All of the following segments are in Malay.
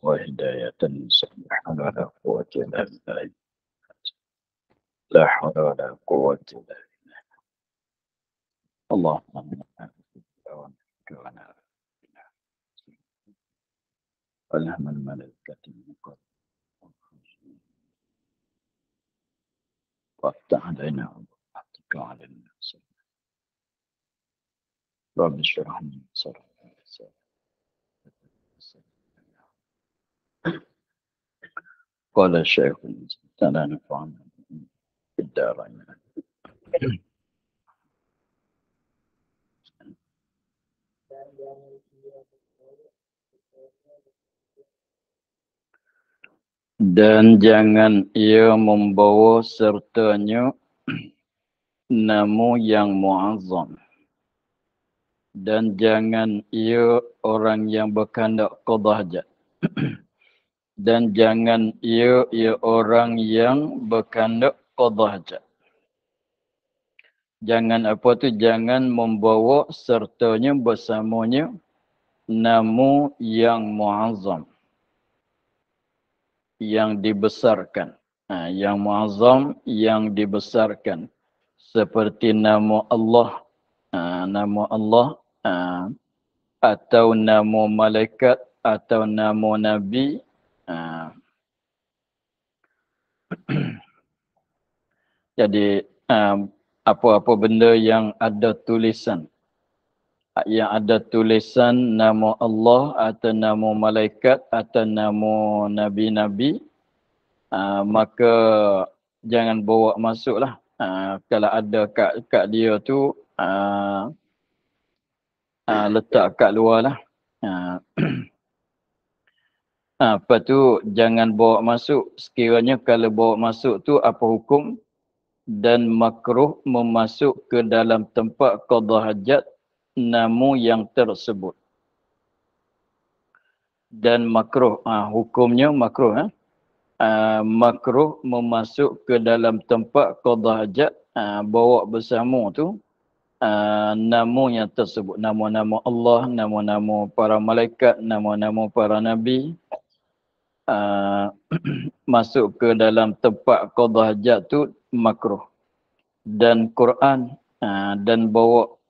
وهداية صحيحة ولا قوة إلا بالله لا حول ولا قوة إلا بالله اللهم والهم الملائكة من قبل وافتح علينا وفتح على الناس رب اشرح لي صدري قال الشيخ تعالى نفعنا في الدارين. Dan jangan ia membawa sertanya namu yang muazzam. Dan jangan ia orang yang berkehendak qada hajat. Dan jangan ia orang yang berkehendak qada hajat. Jangan apa tu, jangan membawa sertanya bersamanya namu yang muazzam, yang dibesarkan. Yang muazzam, yang dibesarkan. Seperti nama Allah, nama Allah, atau nama malaikat, atau nama Nabi. Jadi apa-apa benda yang ada tulisan, nama Allah atau nama malaikat atau nama Nabi-Nabi, maka jangan bawa masuklah. Kalau ada kat dia tu, letak kat luar lah. Lepas tu jangan bawa masuk. Sekiranya kalau bawa masuk tu apa hukum? Dan makruh memasuk ke dalam tempat qada hajat namu yang tersebut. Dan makruh, hukumnya makruh. Makruh memasuk ke dalam tempat qada hajat, bawa bersama tu namu yang tersebut. Nama-nama Allah, nama-nama para malaikat, nama-nama para nabi. Masuk ke dalam tempat qada hajat tu makruh. Dan Quran, dan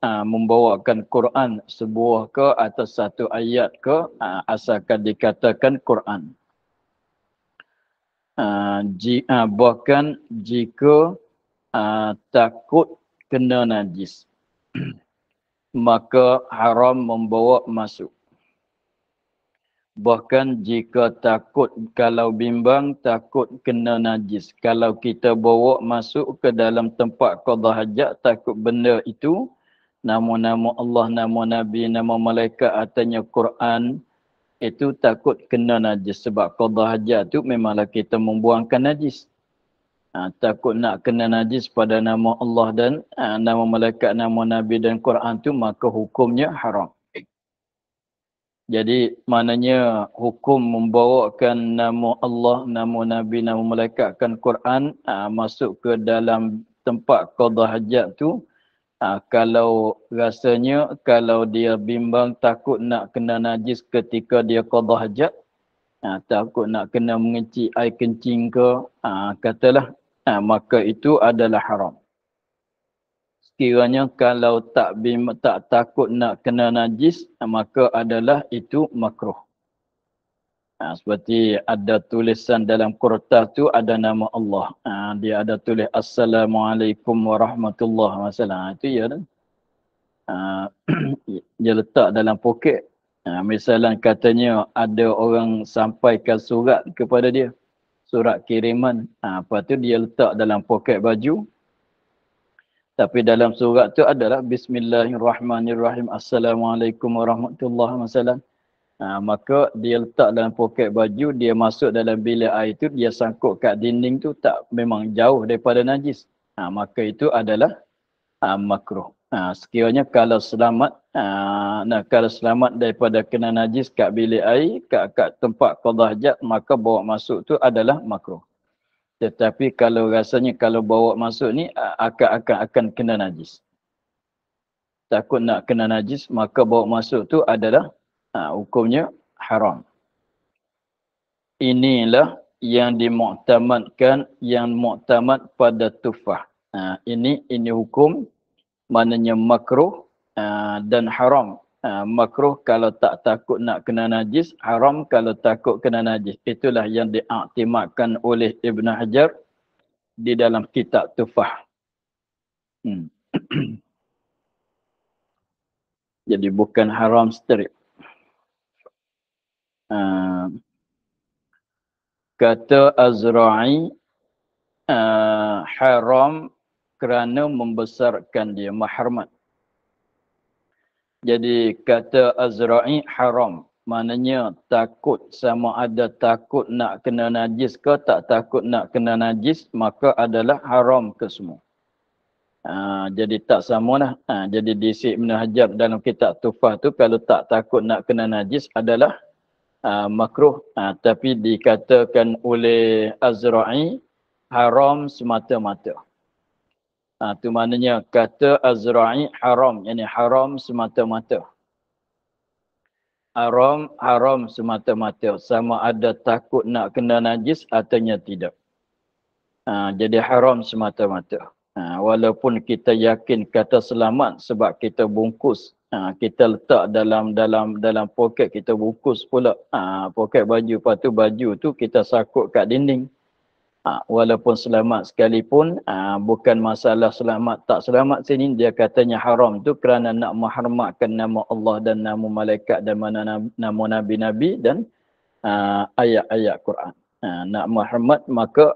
membawakan Quran sebuah ke atau satu ayat ke, asalkan dikatakan Quran. Bahkan jika takut kena najis, maka haram membawa masuk. Bahkan jika takut, kalau bimbang takut kena najis, kalau kita bawa masuk ke dalam tempat qada hajat, takut benda itu, nama-nama Allah, nama Nabi, nama malaikat, ataunya Quran, itu takut kena najis. Sebab qada hajat tu memanglah kita membuangkan najis. Takut nak kena najis pada nama Allah dan nama malaikat, nama Nabi dan Quran tu, maka hukumnya haram. Jadi maknanya hukum membawakan nama Allah, nama Nabi, nama malaikat, kan Quran masuk ke dalam tempat qada hajat tu, kalau rasanya, kalau dia bimbang takut nak kena najis ketika dia qada hajat, takut nak kena mengecik air kencing ke, katalah, maka itu adalah haram. Sekiranya kalau tak takut nak kena najis, maka adalah itu makruh. Seperti ada tulisan dalam kertas tu ada nama Allah. Dia ada tulis Assalamualaikum warahmatullahi wabarakatuh. Itu ya. Dia letak dalam poket. Misalnya katanya ada orang sampaikan surat kepada dia. Surat kiriman. Lepas tu dia letak dalam poket baju. Tapi dalam surat tu adalah Bismillahirrahmanirrahim. Assalamualaikum warahmatullahi wabarakatuh. Maka dia letak dalam poket baju, dia masuk dalam bilik air tu, dia sangkut kat dinding tu, tak, memang jauh daripada najis. Maka itu adalah makruh. Sekiranya kalau selamat, kalau selamat daripada kena najis kat bilik air, kat tempat qada hajat, maka bawa masuk tu adalah makruh. Tetapi kalau rasanya kalau bawa masuk ni akan kena najis. takut nak kena najis, maka bawa masuk tu adalah hukumnya haram. Inilah yang dimuktamadkan, yang muktamad pada tufah. Ini hukum, maknanya makruh dan haram. Makruh kalau tak takut nak kena najis, haram kalau takut kena najis. Itulah yang diiktimadkan oleh Ibn Hajar di dalam kitab Tufah. Jadi bukan haram straight. Kata Azra'i, haram kerana membesarkan dia, mahramat. Jadi kata Azra'i haram, maknanya takut, sama ada takut nak kena najis ke tak takut nak kena najis, maka adalah haram ke semua. Jadi tak samalah. Jadi di Ibn Hajar dalam kitab Tufah tu, kalau tak takut nak kena najis adalah makruh. Tapi dikatakan oleh Azra'i haram semata-mata. Itu maknanya kata Azra'i haram, yakni haram semata-mata. Haram semata-mata. Sama ada takut nak kena najis ataunya tidak. Jadi haram semata-mata. Walaupun kita yakin kata selamat sebab kita bungkus. Kita letak dalam poket, kita bungkus pula. Poket baju, lepas tu baju tu kita sakut kat dinding. Walaupun selamat sekalipun, bukan masalah selamat tak selamat sini, dia katanya haram tu kerana nak menghormatkan nama Allah dan nama malaikat dan nama nabi-nabi dan ayat-ayat Quran. Nak menghormat, maka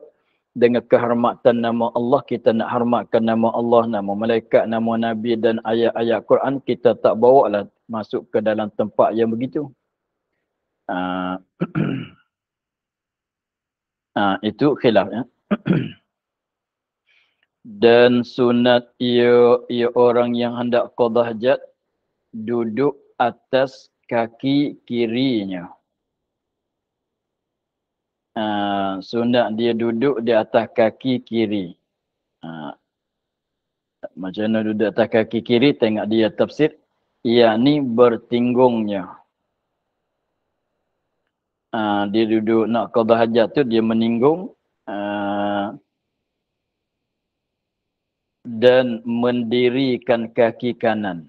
dengan kehormatan nama Allah, kita nak hormatkan nama Allah, nama malaikat, nama nabi dan ayat-ayat Quran, kita tak bawa lah masuk ke dalam tempat yang begitu. Itu khilaf ya. Dan sunat ia orang yang hendak qada hajat duduk atas kaki kirinya. Sunat dia duduk di atas kaki kiri. Macam mana duduk atas kaki kiri, tengok dia tafsir. Ia ni bertinggungnya. Dia duduk nak qada hajat tu, dia meninggung dan mendirikan kaki kanan.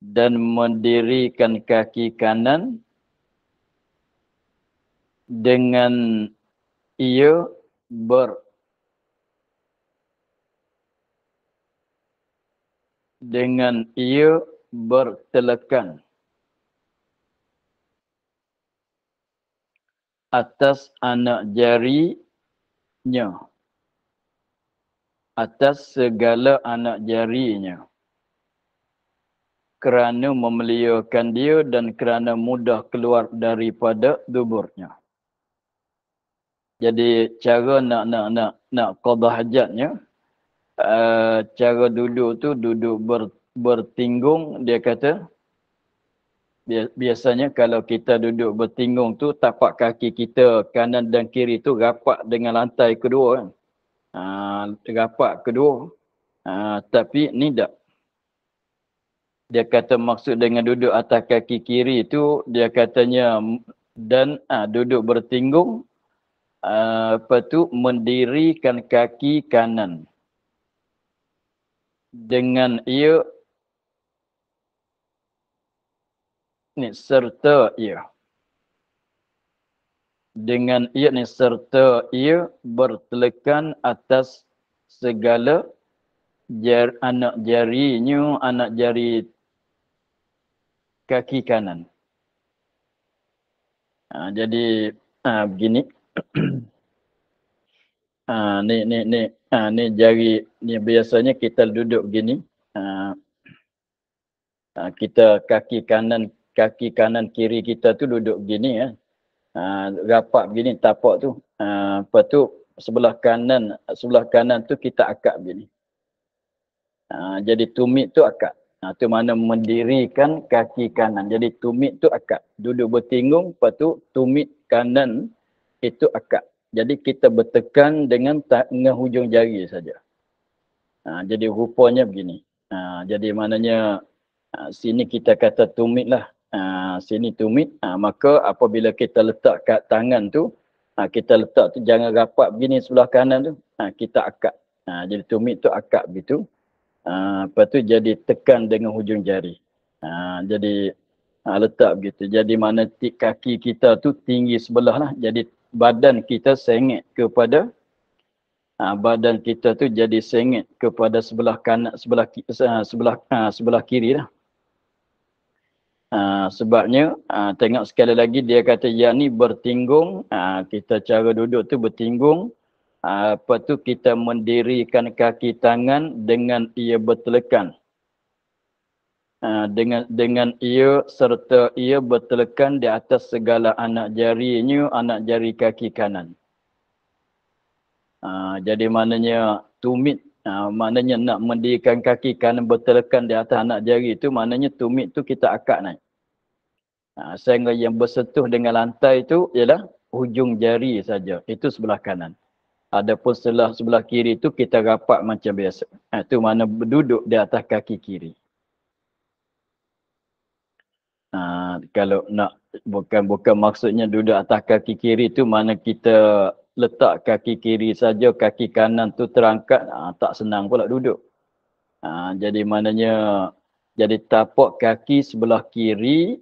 Dan mendirikan kaki kanan dengan ia bertelekan atas anak jarinya, atas segala anak jarinya, kerana memeliharkan dia dan kerana mudah keluar daripada duburnya. Jadi cara nak qada hajatnya, cara duduk tu duduk bertinggung. Dia kata biasanya kalau kita duduk bertinggung tu, tapak kaki kita kanan dan kiri tu rapat dengan lantai kedua. Rapat kedua. Tapi ni tak. Dia kata maksud dengan duduk atas kaki kiri tu, dia katanya dan duduk bertinggung, apa tu, mendirikan kaki kanan. Dengan ia ni serta ia. Dengan ia ni serta ia bertelekan atas segala anak jarinya, anak jari kaki kanan. Jadi begini. Ni jari ni, biasanya kita duduk begini. Kita kaki kanan kiri kita tu duduk begini ya. Rapat begini tapak tu. Lepas tu sebelah kanan tu kita akak begini. Jadi tumit tu akak. Tu mana mendirikan kaki kanan. Jadi tumit tu akak. Duduk bertinggung, lepas tu tumit kanan itu akak. Jadi kita bertekan dengan hujung jari saja. Jadi rupanya begini. Jadi maknanya sini kita kata tumit lah. Sini tumit. Maka apabila kita letak kat tangan tu, kita letak tu jangan rapat begini sebelah kanan tu. Kita akak. Jadi tumit tu akak begitu. Lepas tu jadi tekan dengan hujung jari. Jadi letak begitu. Jadi mana kaki kita tu tinggi sebelah lah. Jadi badan kita sengit kepada badan kita tu jadi sengit kepada sebelah kanan, sebelah kiri lah. Sebabnya tengok sekali lagi dia kata yang ni bertinggung. Kita cara duduk tu bertinggung. Lepas tu kita mendirikan kaki tangan dengan ia bertelekan. Dengan ia serta ia bertelekan di atas segala anak jarinya, anak jari kaki kanan. Jadi maknanya tumit, maknanya nak mendirikan kaki kanan bertelekan di atas anak jari itu, maknanya tumit tu kita akak naik. Sehingga yang bersentuh dengan lantai itu ialah hujung jari saja. Itu sebelah kanan. Adapun sebelah kiri itu kita rapat macam biasa. Itu mana berduduk di atas kaki kiri. Kalau nak bukan maksudnya duduk atas kaki kiri itu mana kita letak kaki kiri saja, kaki kanan tu terangkat, tak senang pula duduk. Jadi maknanya jadi tapak kaki sebelah kiri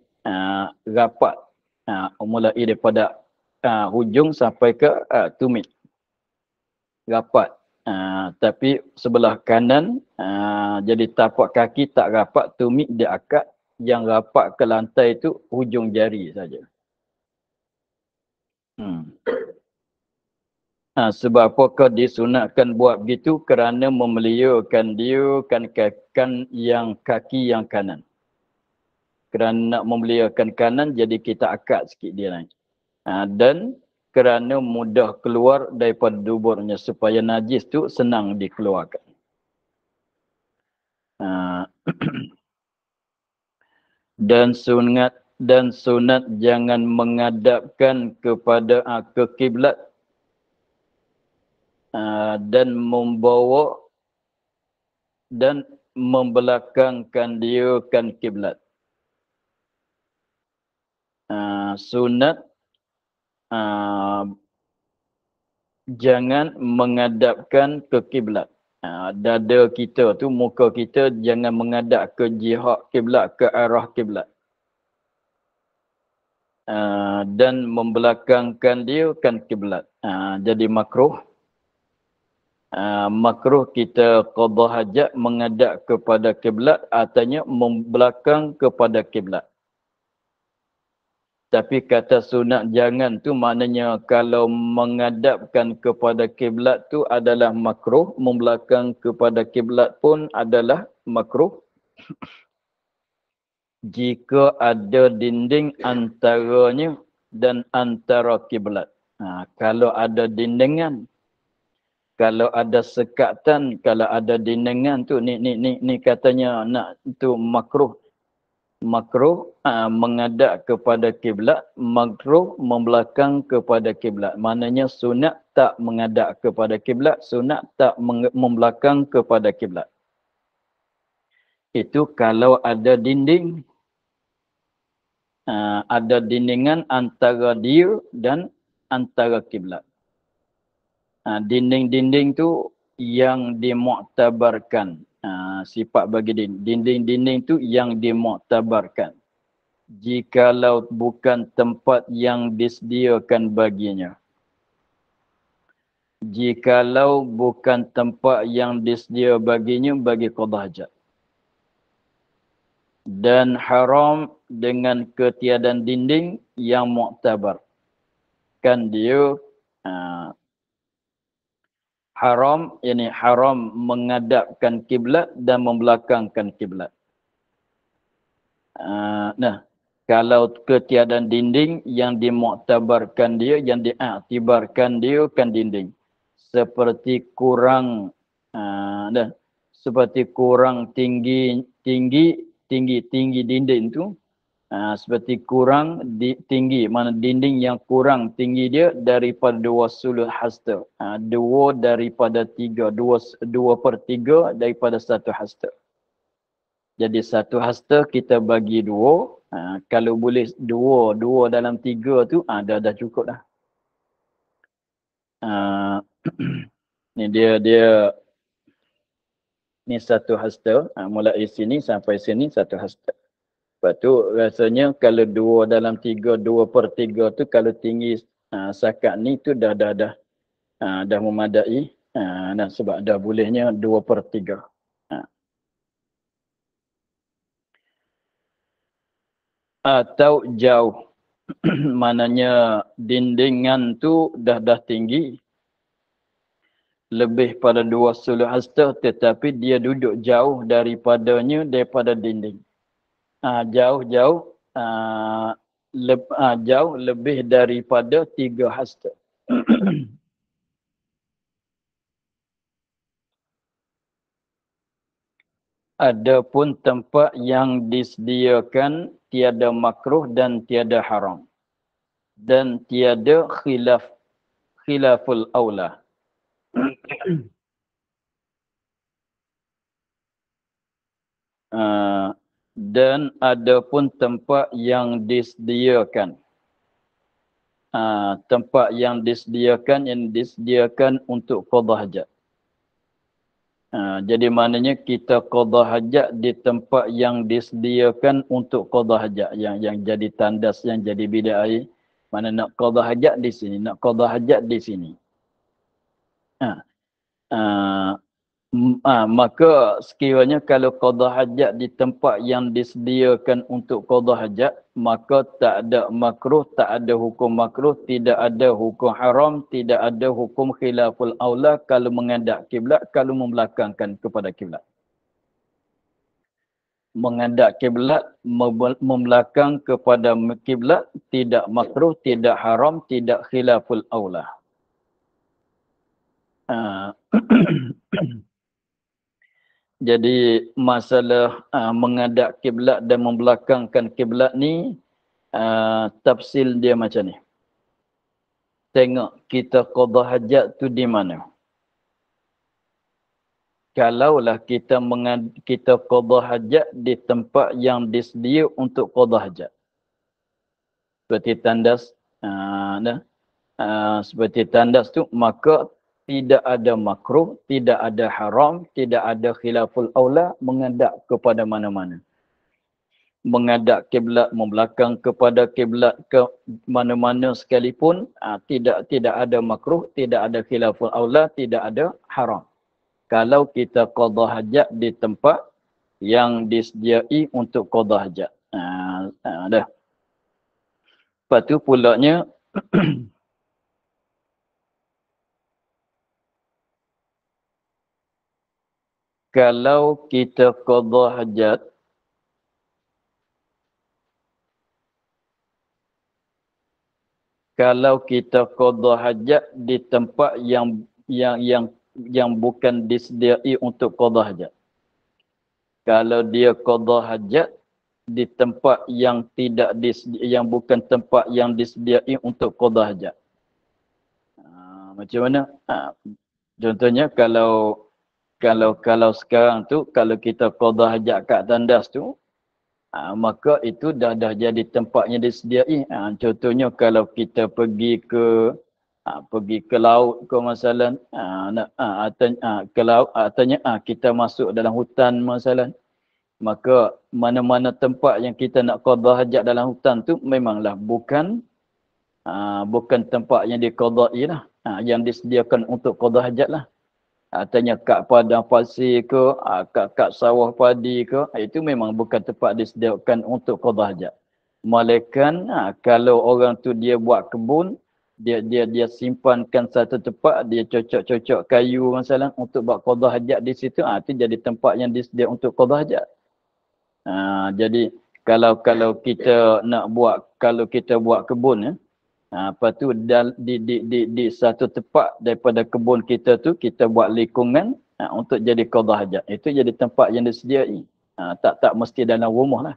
rapat, mulai daripada hujung sampai ke tumit. Rapat. Tapi sebelah kanan jadi tapak kaki tak rapat, tumit dia akad. Yang rapat ke lantai itu hujung jari saja. Sebab apakah disunatkan buat begitu? Kerana memeliakan dia kan kaki yang kanan. Kerana nak memeliakan kanan, jadi kita akad sikit dia naik. Dan kerana mudah keluar daripada duburnya, supaya najis tu senang dikeluarkan. Dan sunat jangan menghadapkan kepada ke kiblat dan membawa dan membelakangkan dia kan kiblat. Sunat jangan menghadapkan ke kiblat. Dada kita tu, muka kita jangan menghadap ke jihad kiblat, ke arah kiblat. Dan membelakangkan dia kan kiblat. Jadi makruh. Makruh kita qada hajat menghadap kepada kiblat, artinya membelakang kepada kiblat. Tapi kata sunat jangan tu maknanya kalau menghadapkan kepada kiblat tu adalah makruh, membelakang kepada kiblat pun adalah makruh. Jika ada dinding antaranya dan antara kiblat. Kalau ada dindingan, kalau ada sekatan, kalau ada dindingan tu ni katanya nak tu makruh. Makruh menghadap kepada kiblat, makruh membelakang kepada kiblat. Maknanya sunat tak menghadap kepada kiblat, sunat tak membelakang kepada kiblat. Itu kalau ada dinding, ada dindingan antara dia dan antara kiblat. Dinding-dinding tu yang dimuktabarkan. Sifat bagi dinding-dinding tu yang dimuktabarkan. Jikalau bukan tempat yang disediakan baginya. Jikalau bukan tempat yang disediakan baginya bagi qada hajat. Dan haram dengan ketiadaan dinding yang muktabar. Kan dia haram, yakni haram menghadapkan kiblat dan membelakangkan kiblat. Kalau ketiadaan dinding yang dimuktabarkan dia, yang diiktibarkan dia kan dinding. Seperti kurang seperti kurang tinggi dinding tu, Seperti kurang tinggi, mana dinding yang kurang tinggi dia daripada 2 hasta. 2 daripada 3, 2/3 daripada 1 hasta. Jadi 1 hasta kita bagi 2. Kalau boleh 2 dalam 3 tu dah cukup dah. Ni dia ni 1 hasta. Mulai sini sampai sini 1 hasta. Lepas tu rasanya kalau 2 dalam 3, 2/3 tu kalau tinggi sakat ni tu dah memadai. Sebab dah bolehnya 2/3. Atau jauh. Mananya dindingan tu dah tinggi. Lebih pada 2 hasta tetapi dia duduk jauh daripada dinding. Jauh lebih daripada 3 hasta. Adapun tempat yang disediakan tiada makruh dan tiada haram. Dan tiada khilaful aula. Dan adapun tempat yang disediakan. Tempat yang disediakan untuk qada hajat. Jadi maknanya kita qada hajat di tempat yang disediakan untuk qada hajat. Yang jadi tandas, yang jadi bilik air. Mana nak qada hajat di sini, nak qada hajat di sini. Maka sekiranya kalau qada hajat di tempat yang disediakan untuk qada hajat, maka tak ada makruh, tak ada hukum makruh, tidak ada hukum haram, tidak ada hukum khilaful aula kalau menghadap kiblat, kalau membelakangkan kepada kiblat. Menghadap kiblat, membelakang kepada kiblat tidak makruh, tidak haram, tidak khilaful aula. Jadi masalah menghadap kiblat dan membelakangkan kiblat ni tafsil dia macam ni. Tengok kita qada hajat tu di mana. Kalaulah kita qada hajat di tempat yang disedia untuk qada hajat. Seperti tandas seperti tandas tu, maka tidak ada makruh, tidak ada haram, tidak ada khilaful aula menghadap kepada mana-mana. Menghadap kiblat, membelakang kepada kiblat ke mana-mana sekalipun, tidak ada makruh, tidak ada khilaful aula, tidak ada haram. Kalau kita qada hajat di tempat yang disediai untuk qada hajat. Dah. Lepas tu pulaknya kalau kita qada hajat di tempat yang bukan disediai untuk qada hajat. Kalau dia qada hajat di tempat yang bukan tempat yang disediai untuk qada hajat. Macam mana? Contohnya kalau sekarang tu, kalau kita qada hajat kat tandas tu, maka itu dah jadi tempatnya disediai. Contohnya kalau kita pergi ke laut ke masalah, ke laut, artinya kita masuk dalam hutan masalah, maka mana-mana tempat yang kita nak qada hajat dalam hutan tu memanglah bukan tempat yang diqadai lah, yang disediakan untuk qada hajat lah. Artinya kat padang pasir ke, kat sawah padi ke, itu memang bukan tempat disediakan untuk qada hajat. Melainkan kalau orang tu dia buat kebun, dia simpankan satu tempat, dia cocok kayu masalah untuk buat qada hajat di situ, itu jadi tempat yang disediakan untuk qada hajat. Jadi kalau kita nak buat, kalau kita buat kebun, lepas tu di satu tempat daripada kebun kita tu, kita buat lingkungan untuk jadi qada hajat. Itu jadi tempat yang disediai. Tak mesti dalam rumah lah.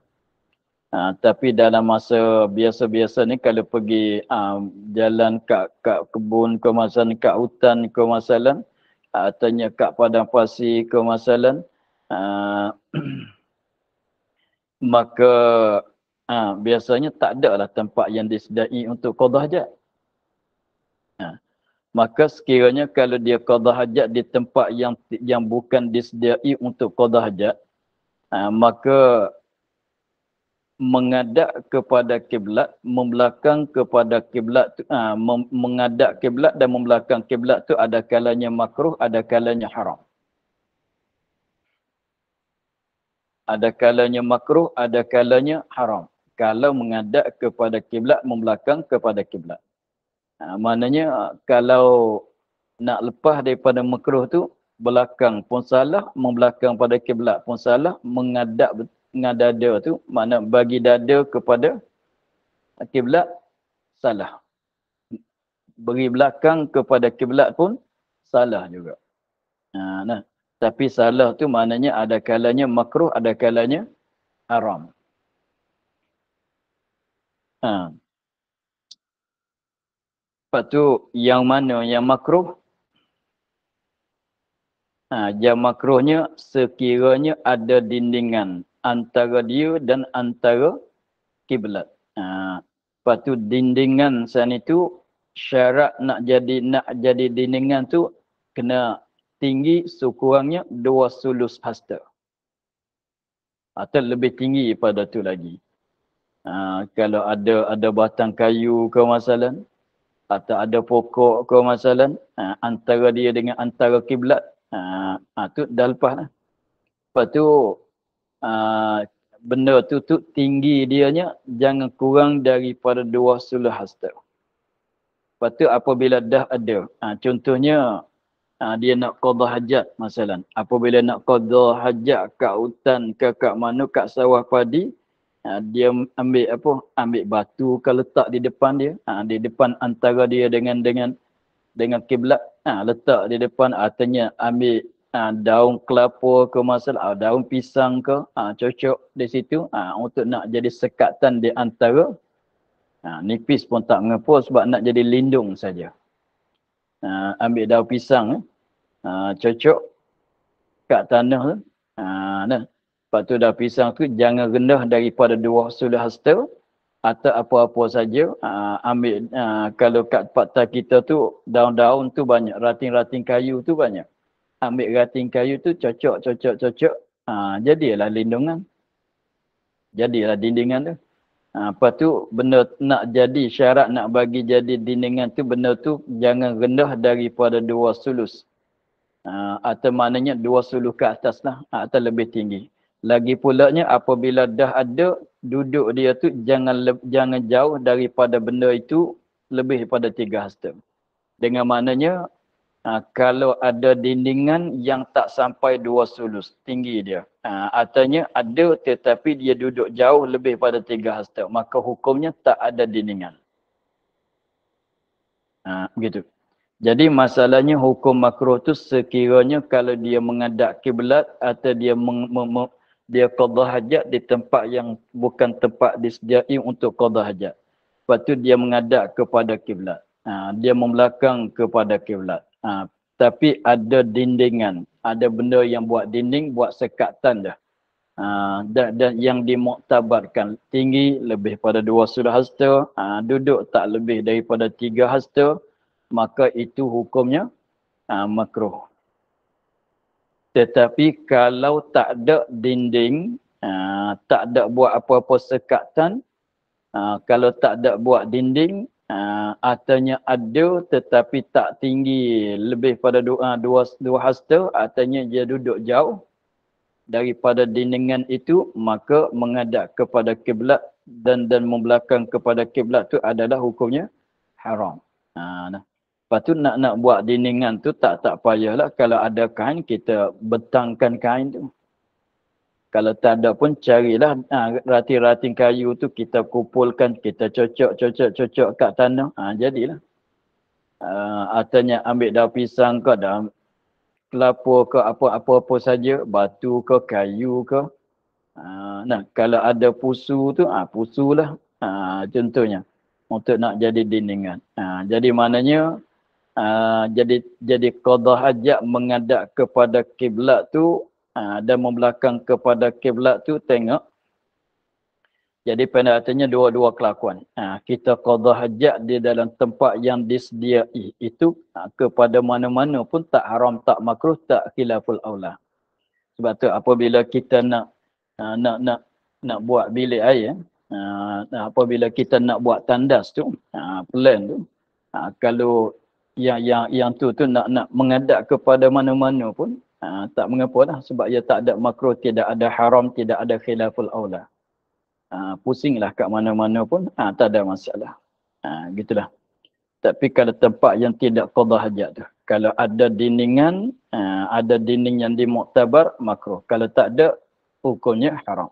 Tapi dalam masa biasa-biasa ni kalau pergi jalan kat kebun ke masalan, kat hutan ke masalan, ataunya kat padang pasir ke masalan, maka biasanya tak ada lah tempat yang disediai untuk qada hajat. Maka sekiranya kalau dia qada hajat di tempat yang bukan disediai untuk qada hajat, maka menghadap kepada kiblat, membelakang kepada kiblat, menghadap kiblat dan membelakang kiblat tu ada kalanya makruh, ada kalanya haram. Ada kalanya makruh, ada kalanya haram. Kalau menghadap kepada kiblat, membelakang kepada kiblat. Maknanya kalau nak lepas daripada makruh tu, belakang pun salah, membelakang pada kiblat pun salah, menghadap dada tu, makna bagi dada kepada kiblat salah. Beri belakang kepada kiblat pun salah juga. Nah, tapi salah tu maknanya ada kalanya makruh, ada kalanya haram. Lepas tu yang mana yang makruh? Yang makruhnya sekiranya ada dindingan antara dia dan antara kiblat. Lepas tu dindingan sana itu syarat nak jadi dindingan tu kena tinggi sekurangnya 2 sulus hasta. Atau lebih tinggi pada tu lagi. Kalau ada batang kayu ke masalan, atau ada pokok ke masalan, antara dia dengan antara kiblat, tu dah lepas lah. Lepas tu benda tu tinggi dianya jangan kurang daripada 2 sulus hasta. Lepas tu apabila dah ada, contohnya dia nak qada hajat masalan. Apabila nak qada hajat kat hutan ke kat mana, kat sawah padi, dia ambil batu ke letak di depan dia, di depan antara dia dengan kiblat, letak di depan, artinya ambil daun kelapa ke masalah, daun pisang ke, cocok di situ untuk nak jadi sekatan di antara, nipis pun tak mengapa sebab nak jadi lindung saja. Ambil daun pisang, cocok kat tanah tu. Lepas tu daun pisang tu jangan rendah daripada 2 sulus hasta atau apa-apa saja. Ambil, kalau kat tempat kita tu daun-daun tu banyak, rating-rating kayu tu banyak. Ambil rating kayu tu cocok. Jadilah lindungan. Jadilah dindingan tu. Lepas tu benda nak jadi syarat nak bagi jadi dindingan tu, benda tu jangan rendah daripada 2 sulus. Atau maknanya 2 sulus ke atas lah, atau lebih tinggi. Lagi pulanya apabila dah ada, duduk dia tu jangan jauh daripada benda itu lebih daripada 3 hasta. Dengan maknanya kalau ada dindingan yang tak sampai 2 sulus tinggi dia, artinya ada tetapi dia duduk jauh lebih pada 3 hasta, maka hukumnya tak ada dindingan. Begitu. Jadi masalahnya hukum makruh tu sekiranya kalau dia menghadap kiblat atau dia qada hajat di tempat yang bukan tempat disediai untuk qada hajat. Lepas tu dia menghadap kepada kiblat. Dia membelakang kepada kiblat. Tapi ada dindingan, ada benda yang buat dinding, buat sekatan dah. Dan yang dimuktabarkan tinggi lebih pada 2 sulus hasta, duduk tak lebih daripada 3 hasta, maka itu hukumnya makruh. Tetapi kalau tak ada dinding, tak ada buat apa-apa sekatan, kalau tak ada buat dinding, artinya ada tetapi tak tinggi lebih pada 2 hasta, artinya dia duduk jauh daripada dindingan itu, maka menghadap kepada kiblat dan membelakang kepada kiblat tu adalah hukumnya haram. Lepas tu nak buat dindingan tu tak payahlah. Kalau ada kain, kita betangkan kain tu. Kalau tak ada pun carilah rating-rating kayu tu, kita kumpulkan, kita cocok kat tanah. Jadilah. Artinya ambil daun pisang ke, daun kelapa ke, apa-apa saja, batu ke, kayu ke. Nah, kalau ada pusu tu, pusulah contohnya untuk nak jadi dindingan. Jadi maknanya jadi qada hajat menghadap kepada kiblat tu dan membelakang kepada kiblat tu tengok. Jadi pada artinya dua-dua kelakuan. Kita qada hajat di dalam tempat yang disediai itu kepada mana-mana pun tak haram, tak makruh, tak khilaful aula. Sebab tu apabila kita nak buat bilik air, apabila kita nak buat tandas tu, plan tu, kalau yang tu nak menghadap kepada mana-mana pun tak mengapa lah, sebab ia tak ada makruh, tidak ada haram, tidak ada khilaful aula. Pusinglah kat mana-mana pun tak ada masalah. Gitulah. Tapi kalau tempat yang tidak qada hajat tu, kalau ada dindingan, ada dinding yang dimuktabar, makruh. Kalau tak ada, hukumnya haram.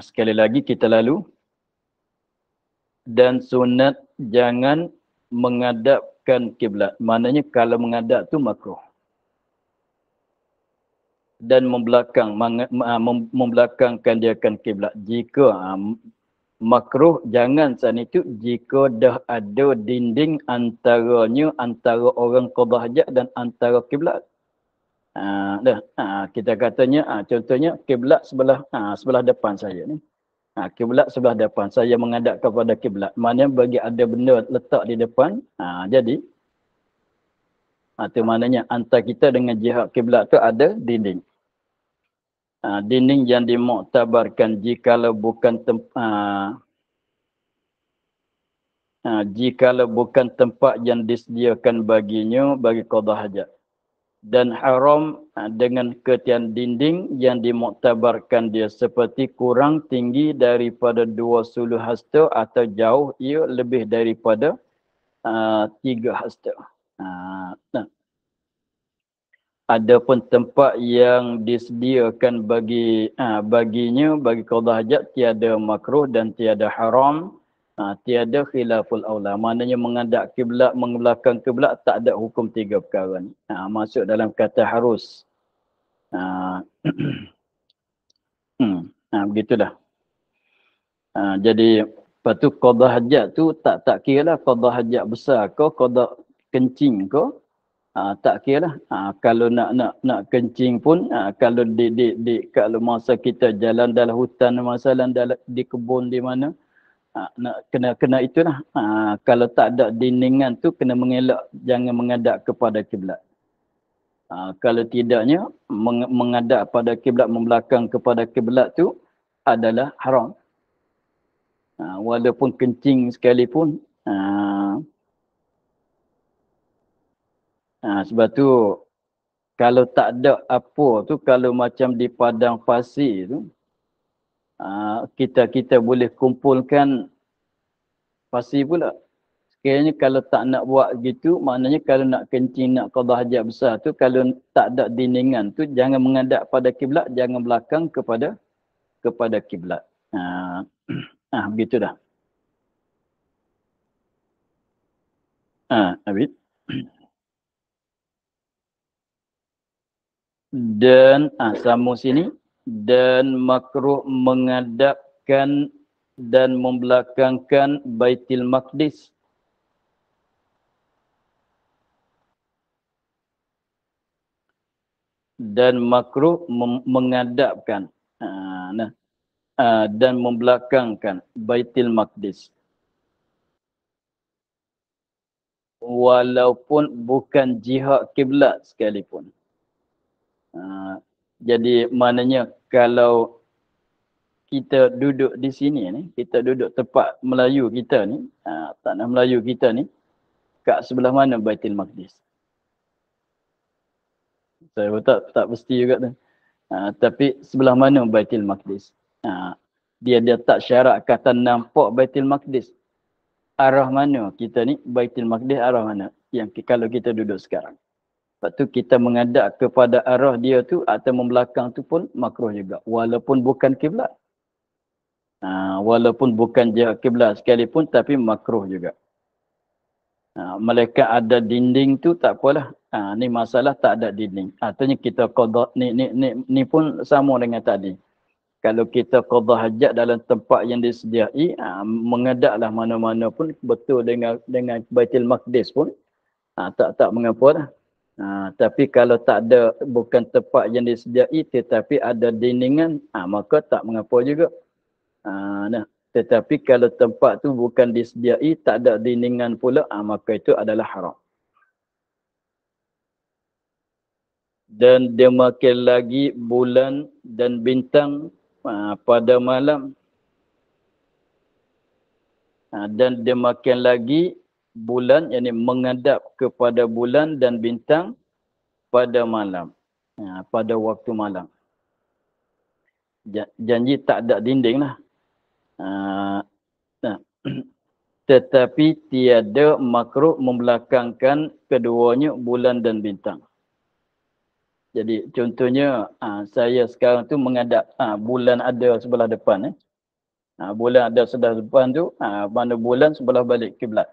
Sekali lagi kita lalu. Dan sunat jangan menghadapkan kiblat. Maknanya kalau menghadap tu makruh. Dan membelakangkan dia kan kiblat. Jika makruh, jangan saat itu jika dah ada dinding antaranya, antara orang qada hajat dan antara kiblat. Kita katanya, contohnya kiblat sebelah depan saya ni. Kiblat sebelah depan, saya menghadap kepada kiblat. Maknanya bagi ada benda letak di depan, jadi itu maknanya antara kita dengan jihad kiblat tu ada dinding. Dinding yang dimuktabarkan jikalau bukan tempat yang disediakan baginya bagi qada hajat. Dan haram dengan ketian dinding yang dimuktabarkan dia seperti kurang tinggi daripada 2 suluh hasta atau jauh ia lebih daripada 3 hasta. Adapun tempat yang disediakan baginya bagi qada hajat tiada makruh dan tiada haram, tiada khilaful aula. Maknanya menghadap kiblat, membelakang kiblat tak ada hukum 3 perkara ni. Masuk dalam kata harus. Begitulah. Jadi lepas tu qada hajat tu tak kiralah qada hajat besar ke, qada kencing ke. Tak kira lah. Kalau nak kencing pun, kalau kalau masa kita jalan dalam hutan, masalah di kebun di mana, nak kena itulah. Kalau tak ada dindingan tu kena mengelak, jangan menghadap kepada kiblat. Kalau tidaknya menghadap pada kiblat, membelakang kepada kiblat tu adalah haram. Walaupun kencing sekalipun. Sebab tu kalau tak ada apa tu, kalau macam di padang pasir tu, kita boleh kumpulkan pasir pula. Sekiranya kalau tak nak buat gitu, maknanya kalau nak kencing, nak qada hajat besar tu, kalau tak ada dindingan tu, jangan menghadap pada kiblat, jangan belakang kepada kiblat. Begitu dah. Habis. Dan sambung sini, dan makruh menghadapkan dan membelakangkan Baitul Maqdis. Dan makruh menghadapkan dan membelakangkan Baitul Maqdis. Walaupun bukan jihad kiblat sekalipun. Jadi maknanya kalau kita duduk di sini ni, kita duduk tempat Melayu kita ni, tanah Melayu kita ni, kat sebelah mana Baitul Maqdis? Saya tak pasti juga tu. Tapi sebelah mana Baitul Maqdis? Dia tak syarat kata nampak Baitul Maqdis. Arah mana kita ni? Baitul Maqdis arah mana? Yang kalau kita duduk sekarang. Lepas tu kita menghadap kepada arah dia tu atau membelakang tu pun makruh juga. Walaupun bukan kiblat. Walaupun bukan jihad kiblat sekalipun, tapi makruh juga. Mereka ada dinding tu tak apalah. Ni masalah tak ada dinding. Artinya kita qada ni pun sama dengan tadi. Kalau kita qada hajat dalam tempat yang disediai, mengedaklah mana-mana pun betul dengan Baitul Maqdis pun tak mengapa dah. Tapi kalau tak ada, bukan tempat yang disediai tetapi ada dindingan, maka tak mengapa juga. Tetapi kalau tempat tu bukan disediai, tak ada dindingan pula, maka itu adalah haram. Dan demikian lagi bulan dan bintang pada malam. Dan demikian lagi bulan, yakni menghadap kepada bulan dan bintang pada malam. Pada waktu malam. Janji tak ada dinding lah. Tetapi tiada makruh membelakangkan keduanya bulan dan bintang. Jadi contohnya saya sekarang tu menghadap bulan ada sebelah depan. Bulan ada sebelah depan tu, mana bulan sebelah balik kiblat.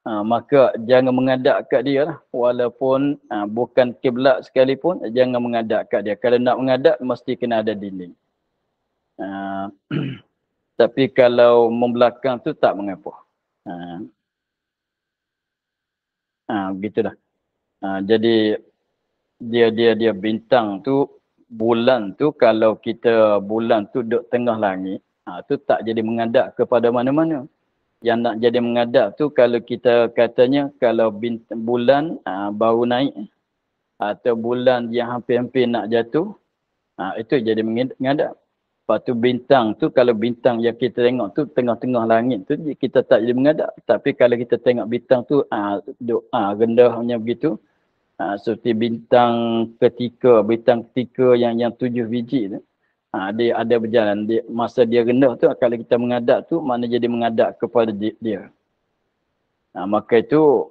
Maka jangan menghadap kat dia lah. Walaupun bukan kiblat sekalipun, jangan menghadap kat dia. Kalau nak menghadap, mesti kena ada dinding. Tapi kalau membelakang tu tak mengapa. Begitulah. Jadi dia bintang tu, bulan tu, kalau kita bulan tu duduk tengah langit, tu tak jadi menghadap kepada mana-mana. Yang nak jadi menghadap tu kalau kita katanya, kalau bulan baru naik atau bulan yang hampir-hampir nak jatuh, itu jadi menghadap. Lepas tu bintang tu, kalau bintang yang kita tengok tu tengah-tengah langit tu, kita tak jadi menghadap. Tapi kalau kita tengok bintang tu duduk rendahnya begitu, seperti bintang ketika yang 7 biji tu, dia ada berjalan. Masa dia rendah tu, kalau kita menghadap tu, mana jadi menghadap kepada dia. Maka itu,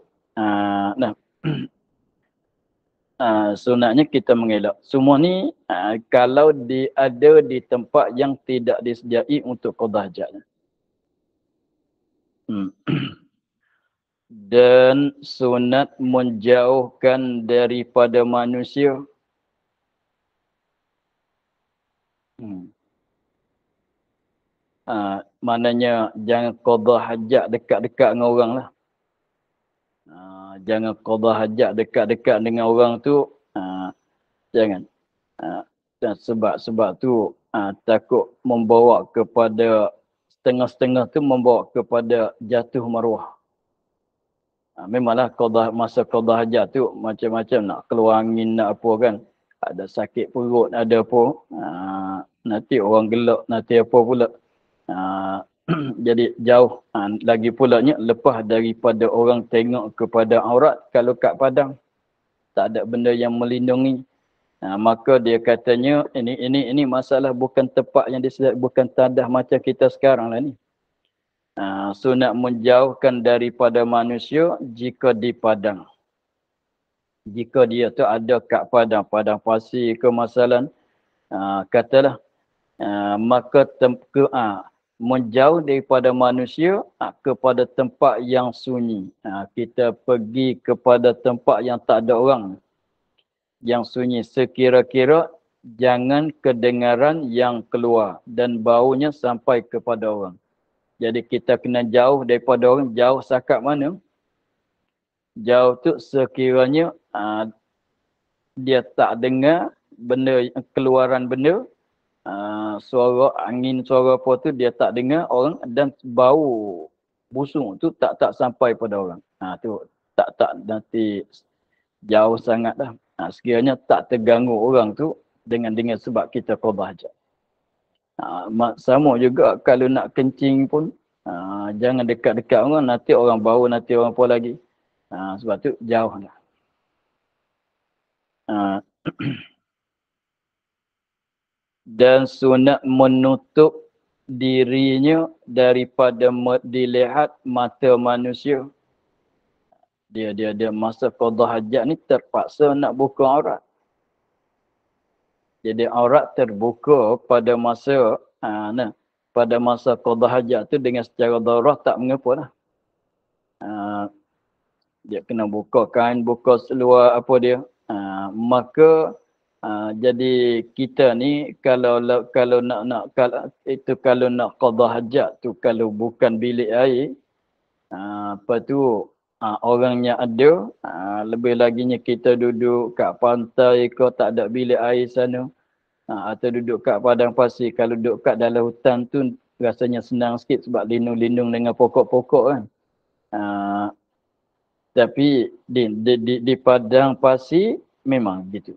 sunatnya kita mengelak. Semua ni, kalau ada di tempat yang tidak disediai untuk qada hajat. Dan sunat menjauhkan daripada manusia. Maknanya jangan qada hajat dekat-dekat dengan orang lah. Jangan qada hajat dekat-dekat dengan orang tu. Jangan. Sebab tu takut membawa kepada setengah-setengah tu membawa kepada jatuh maruah. Memanglah masa qada hajat tu macam-macam, nak keluar angin, nak apa kan. Ada sakit perut, ada apa. Nanti orang gelak, nanti apa pula. Jadi jauh. Lagi pulanya lepas daripada orang tengok kepada aurat. Kalau kat padang tak ada benda yang melindungi, maka dia katanya ini masalah bukan tempat yang disediakan, bukan tandah macam kita sekarang lah ni. Sunat menjauhkan daripada manusia jika di padang. Jika dia tu ada kat padang pasir ke masalah, katalah, maka menjauh daripada manusia kepada tempat yang sunyi. Kita pergi kepada tempat yang tak ada orang, yang sunyi, sekira-kira jangan kedengaran yang keluar dan baunya sampai kepada orang. Jadi kita kena jauh daripada orang. Jauh sakat mana? Jauh tu sekiranya dia tak dengar benda, keluaran benda, suara angin, suara apa tu dia tak dengar orang, dan bau busuk tu tak sampai pada orang. Tu tak nanti jauh sangat dah. Sekiranya tak terganggu orang tu dengan sebab kita qada hajat. Sama juga kalau nak kencing pun, jangan dekat-dekat orang, nanti orang bau, nanti orang apa lagi. Sebab tu jauh lah. Dan sunat menutup dirinya daripada dilihat mata manusia. Dia masa qada hajat ni terpaksa nak buka aurat. Jadi aurat terbuka pada masa pada masa qada hajat tu dengan secara darurat tak mengapa lah. Dia kena buka kain, buka seluar apa dia. Maka jadi kita ni kalau kalau nak qada hajat tu kalau bukan bilik air, apa tu orangnya ada, lebih laginya kita duduk kat pantai ke tak ada bilik air sana, atau duduk kat padang pasir. Kalau duduk kat dalam hutan tu rasanya senang sikit sebab lindung-lindung dengan pokok-pokok kan. Tapi di padang pasir memang gitu.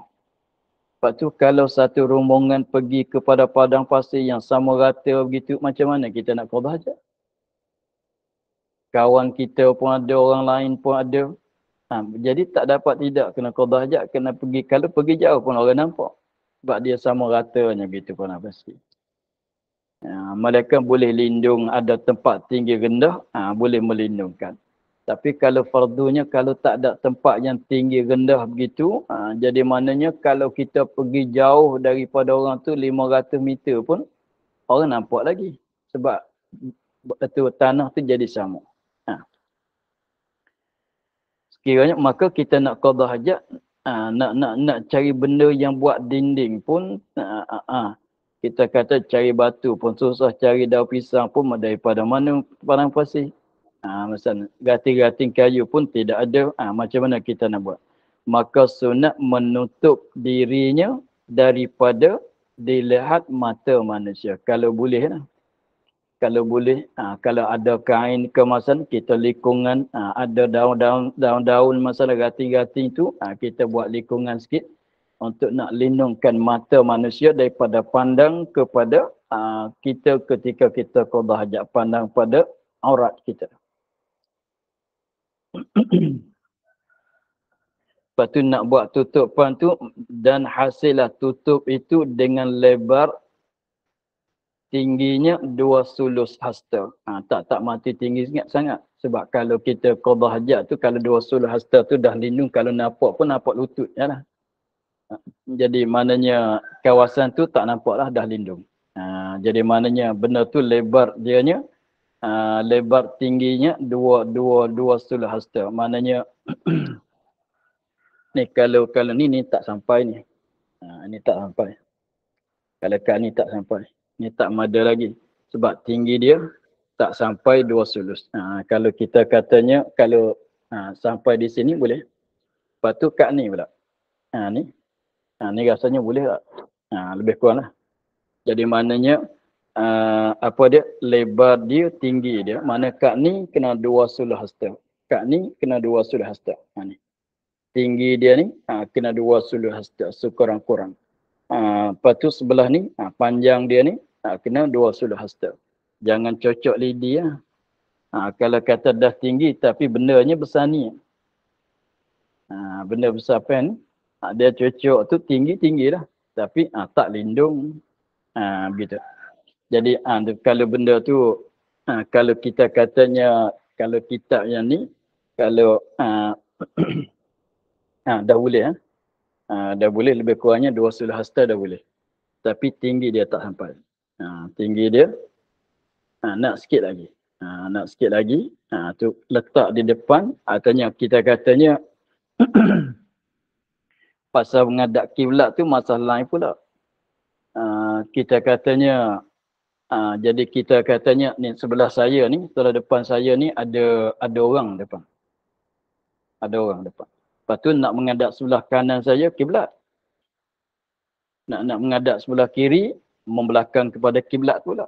Lepas tu kalau satu rombongan pergi kepada padang pasir yang sama rata begitu, macam mana kita nak qada hajat? Kawan kita pun ada, orang lain pun ada. Jadi tak dapat tidak kena qada hajat, kena pergi. Kalau pergi jauh pun orang nampak. Sebab dia sama ratanya gitu padang pasir. Mereka boleh lindung, ada tempat tinggi rendah, boleh melindungkan. Tapi kalau fardunya, kalau tak ada tempat yang tinggi rendah begitu, jadi maknanya kalau kita pergi jauh daripada orang tu 500 meter pun, orang nampak lagi. Sebab tu, tanah tu jadi sama. Sekiranya, maka kita nak qada hajat, nak cari benda yang buat dinding pun, kita kata cari batu pun susah, cari daun pisang pun daripada mana padang pasir. Misalnya, gating-gating kayu pun tidak ada. Macam mana kita nak buat? Maka sunat menutup dirinya daripada dilihat mata manusia. Kalau boleh lah. Kalau boleh, kalau ada kain kemasan, kita likungan, ada daun-daun masalah gating-gating tu, kita buat likungan sikit untuk nak lindungkan mata manusia daripada pandang kepada kita ketika kita qada hajat, pandang pada aurat kita. Lepas tu nak buat tutupan tu, dan hasillah tutup itu dengan lebar tingginya 2 sulus hasta. Tak mati tinggi sangat. Sebab kalau kita qada hajat tu, kalau 2 sulus hasta tu dah lindung, kalau nampak pun nampak lutut je lah. Jadi maknanya kawasan tu tak nampak lah, dah lindung. Jadi maknanya benda tu lebar dianya, lebar tingginya 2 sulus hasta. Maknanya ni kalau ni tak sampai ni. Ni tak sampai. Kalau kat ni tak sampai. Ni tak mada lagi. Sebab tinggi dia tak sampai 2 sulus. Kalau kita katanya, kalau sampai di sini boleh. Lepas tu kat ni pula. Ni. Ni rasanya boleh tak? Lebih kurang lah. Jadi maknanya, apa dia? Lebar dia, tinggi dia. Mana kat ni kena 2 sulus hasta. Kat ni kena 2 sulus hasta. Ni. Tinggi dia ni kena 2 sulus hasta. Sekurang-kurang. Lepas tu sebelah ni, panjang dia ni, kena 2 sulus hasta. Jangan cocok lidi lah. Kalau kata dah tinggi, tapi bendanya besar ni. Benda besar pen, dia cocok tu tinggi-tinggi lah. Tapi tak lindung. Begitu. Jadi kalau benda tu, kalau kita katanya, kalau kitab yang ni, kalau dah boleh. Dah boleh, lebih kurangnya 2 sulus hasta dah boleh. Tapi tinggi dia tak sampai. Tinggi dia nak sikit lagi. Nak sikit lagi. Tu letak di depan. Artinya kita katanya pasal menghadap kiblat tu masalah lain pula. Kita katanya jadi kita katanya ni sebelah saya ni, sebelah depan saya ni ada orang depan. Ada orang depan. Lepas tu nak menghadap sebelah kanan saya kiblat. Nak menghadap sebelah kiri, membelakang kepada kiblat pula.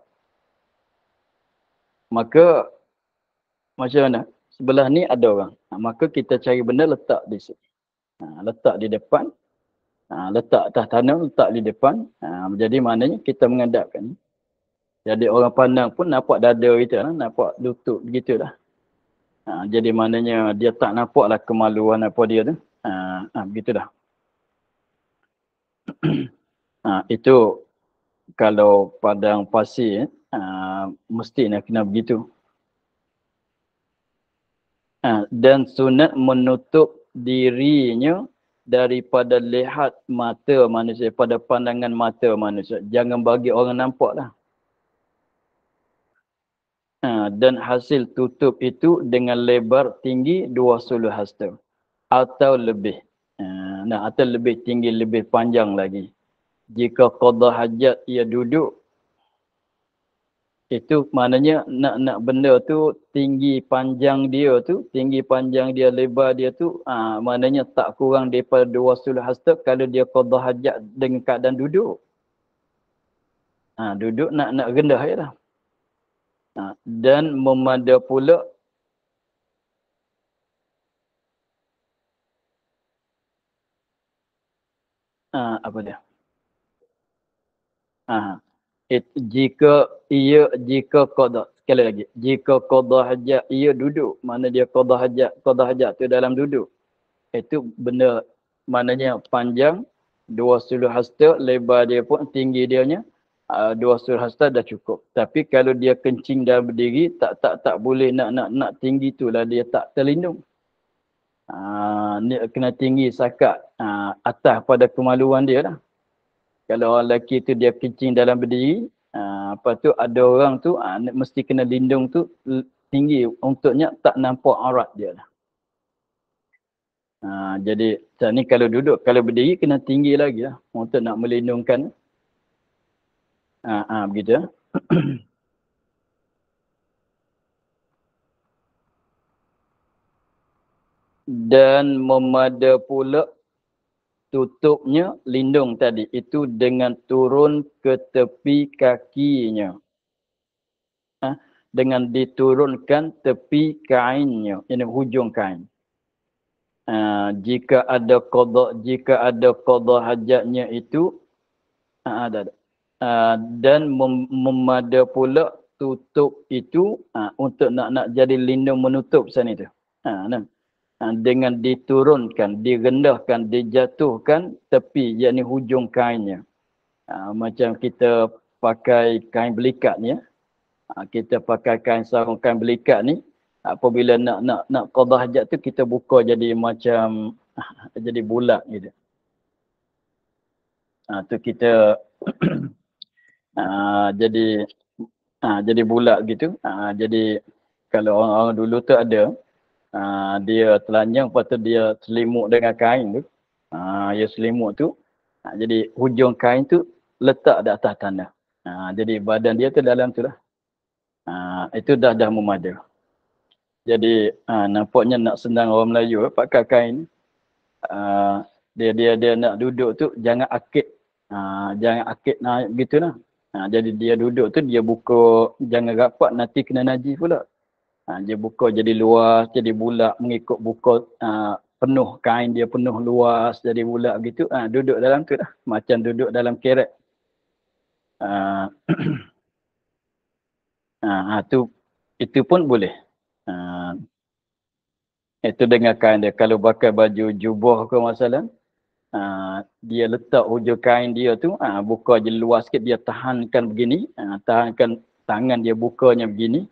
Maka macam mana? Sebelah ni ada orang. Maka kita cari benda letak di sini. Letak di depan. Letak atas tanah, letak di depan. Jadi maknanya kita menghadapkan. Jadi orang pandang pun nampak dada kita lah. Nampak lutut begitu lah. Jadi maknanya dia tak nampaklah kemaluan apa dia tu. Begitu dah. Itu kalau padang pasir mesti nak kena begitu. Dan sunat menutup dirinya daripada lihat mata manusia, pada pandangan mata manusia. Jangan bagi orang nampak lah. Dan hasil tutup itu dengan lebar tinggi 2 hasta atau lebih. Atau lebih tinggi, lebih panjang lagi. Jika qada hajat ia duduk, itu maknanya nak benda tu tinggi panjang dia, lebar dia tu, maknanya tak kurang daripada 2 hasta kalau dia qada hajat dengan keadaan duduk. Duduk nak rendah je lah. Dan memada pula apa dia? Jika qada, sekali lagi, jika qada hajat ia duduk, mana dia qada hajat tu dalam duduk. Itu benda maknanya panjang 2 hasta, lebar dia pun tinggi dianya 2 hasta dah cukup. Tapi kalau dia kencing dalam berdiri, tak boleh nak tinggi tu lah, dia tak terlindung. Ni kena tinggi sakat atas pada kemaluan dia lah. Kalau orang lelaki tu dia kencing dalam berdiri, lepas tu ada orang tu mesti kena lindung tu tinggi untuknya tak nampak aurat dia lah. Jadi ni kalau duduk, kalau berdiri kena tinggi lagi lah untuk nak melindungkan. Begitu. Dan memada pula tutupnya lindung tadi itu dengan turun ke tepi kakinya. Dengan diturunkan tepi kainnya, ini hujung kain. Jika ada qada hajatnya itu dan memada pula tutup itu untuk nak jadi lindung menutup sana itu. Dengan diturunkan, direndahkan, dijatuhkan tepi, yakni hujung kainnya. Macam kita pakai kain belikat ni ya. Kita pakai kain sarung, kain belikat ni, apabila nak qada hajat tu kita buka jadi macam jadi bulat gitu. Tu kita jadi bulat gitu. Jadi kalau orang-orang dulu tu ada, dia telanjang, lepas tu dia selimut dengan kain tu. Dia selimut tu. Jadi hujung kain tu letak di atas tanah. Jadi badan dia tu dalam tu lah. Itu dah memada. Jadi nampaknya nak senang orang Melayu pakai kain. Dia nak duduk tu jangan akid. Jangan akid gitulah. Jadi dia duduk tu dia buka, jangan rapat nanti kena najis pula. Dia buka jadi luas, jadi bulat, mengikut buka penuh kain dia penuh luas, jadi bulat gitu. Duduk dalam tu lah. Macam duduk dalam keret. Itu pun boleh. Itu dengan kain dia. Kalau pakai baju jubah ke masalah, dia letak hujung kain dia tu, buka je luas sikit, dia tahankan begini, tahankan tangan dia bukanya begini.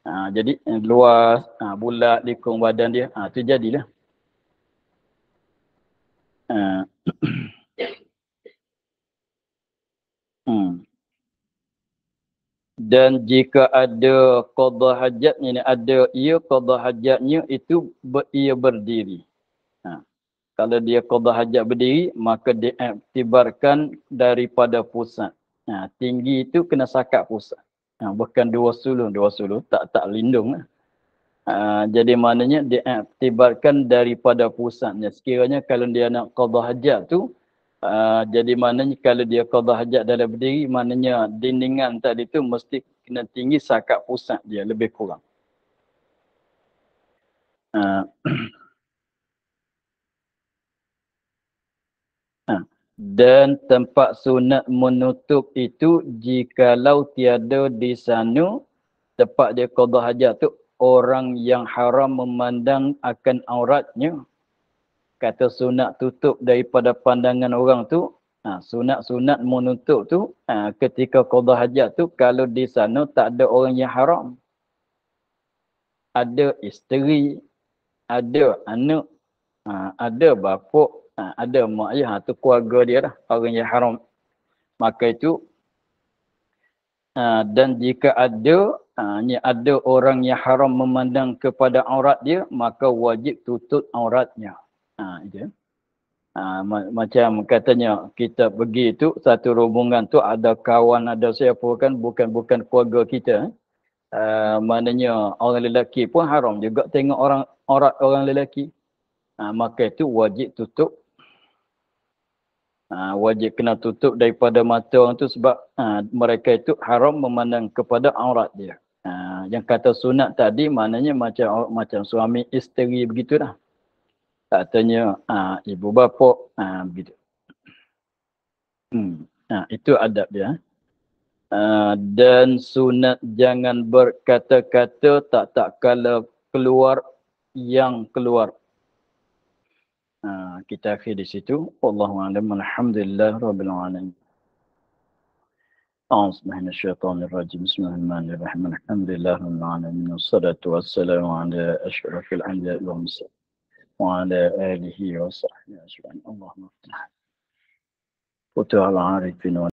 Jadi luas, bulat likung badan dia, tu jadilah. Dan jika ada qada hajatnya, qada hajatnya itu ia berdiri. Kalau dia qada hajat berdiri, maka diiktibarkan daripada pusat. Tinggi itu kena sakat pusat. Bukan 2 sulung tak lindung lah. Jadi maknanya diiktibarkan daripada pusatnya. Sekiranya kalau dia nak qada hajat tu, jadi maknanya kalau dia qada hajat dalam berdiri, maknanya dindingan tadi tu mesti kena tinggi sakat pusat dia lebih kurang. Dan tempat sunat menutup itu jikalau tiada di sana tempat dia qada hajat tu orang yang haram memandang akan auratnya. Kata sunat tutup daripada pandangan orang tu, sunat menutup tu ketika qada hajat tu kalau di sana tak ada orang yang haram. Ada isteri, ada anak, ada bapa, ada mak ayah, tu keluarga dia lah, orang yang haram. Maka itu dan jika ada Ni ada orang yang haram memandang kepada aurat dia, maka wajib tutup auratnya. Itu. Macam katanya kita pergi tu satu rombongan tu ada kawan ada siapa kan bukan keluarga kita. Maknanya orang lelaki pun haram juga tengok aurat orang lelaki. Maka itu wajib tutup. Wajib kena tutup daripada mata orang tu sebab mereka itu haram memandang kepada aurat dia. Yang kata sunat tadi maknanya macam suami isteri begitulah. Katanya ibu bapa begitu. Itu adab dia. Dan sunat jangan berkata-kata tak kala keluar yang keluar. Kita akhir di situ. Wallahu a'lam. Alhamdulillah rabbil alamin. أعوذ بالله من الشيطان الرجيم بسم الله الرحمن الرحيم الحمد لله رب العالمين والصلاة والسلام على أشرف الأنبياء والمرسلين وعلى آله وصحبه أجمعين اللهم افتح فتوح العارفين